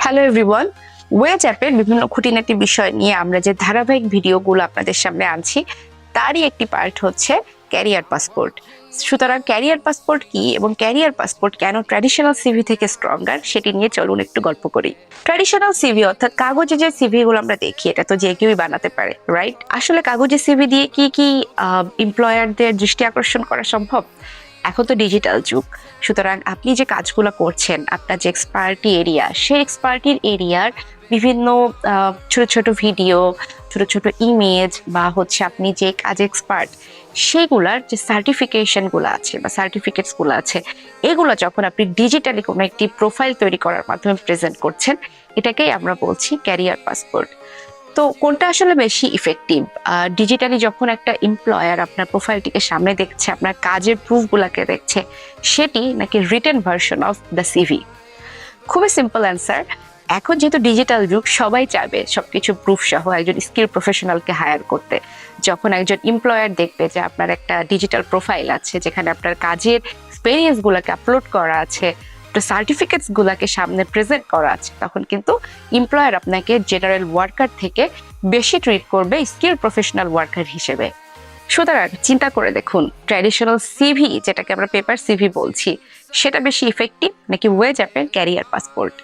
Hello everyone, wedge অ্যাপের বিভিন্ন খুঁটিনাটি বিষয় নিয়ে আমরা যে ধারাবাহিক ভিডিওগুলো আপনাদের সামনে আনছি তারই একটি পার্ট হচ্ছে ক্যারিয়ার পাসপোর্ট। সুতরাং ক্যারিয়ার পাসপোর্ট কি এবং ক্যারিয়ার পাসপোর্ট কেন ট্র্যাডিশনাল সিভি থেকে স্ট্রঙ্গার সেটি নিয়ে চলুন একটু গল্প করি। ট্র্যাডিশনাল সিভি অর্থাৎ কাগজে যে সিভি গুলো আমরা দেখি এটা তো যে কেউই বানাতে পারে, রাইট? আসলে কাগজে সিভি দিয়ে কি কি এমপ্লয়ারদের দৃষ্টি আকর্ষণ করা সম্ভব? এখন তো ডিজিটাল যুগ, সুতরাং আপনি যে কাজগুলো করছেন, আপনার যে এক্সপার্টি এরিয়া, সেই এক্সপার্টির এরিয়ার বিভিন্ন ছোট ছোট ভিডিও, ছোট ছোট ইমেজ বা হচ্ছে আপনি যে কাজে এক্সপার্ট সেগুলার যে সার্টিফিকেশনগুলো আছে বা সার্টিফিকেটসগুলো আছে, এগুলো যখন আপনি ডিজিটালি কোনো একটি প্রোফাইল তৈরি করার মাধ্যমে প্রেজেন্ট করছেন, এটাকেই আমরা বলছি ক্যারিয়ার পাসপোর্ট। তো কোনটা আসলে বেশি ইফেক্টিভ? ডিজিটালি যখন একটা এমপ্লয়ার আপনার প্রোফাইলটিকে সামনে দেখছে, আপনার কাজের প্রুফগুলোকে দেখছে, সেটি নাকি written version of the CV? খুবই সিম্পল অ্যান্সার। এখন যেহেতু ডিজিটাল যুগ, সবাই চাইবে সবকিছু প্রুফ সহ একজন স্কিল প্রফেশনালকে হায়ার করতে। যখন একজন এমপ্লয়ার দেখবে যে আপনার একটা ডিজিটাল প্রোফাইল আছে যেখানে আপনার কাজের এক্সপেরিয়েন্স গুলাকে আপলোড করা আছে, সার্টিফিকেটস গুলাকে সামনে প্রেজেন্ট করা আছে, তখন কিন্তু এমপ্লয়ার আপনাকে জেনারেল ওয়ার্কার থেকে বেশি ট্রিট করবে স্কিল প্রফেশনাল ওয়ার্কার হিসেবে। সুতরাং চিন্তা করে দেখুন, ট্র্যাডিশনাল সিভি যেটাকে আমরা পেপার সিভি বলছি, সেটা বেশি ইফেক্টিভ নাকি ওয়েজ অ্যাপের ক্যারিয়ার পাসপোর্ট?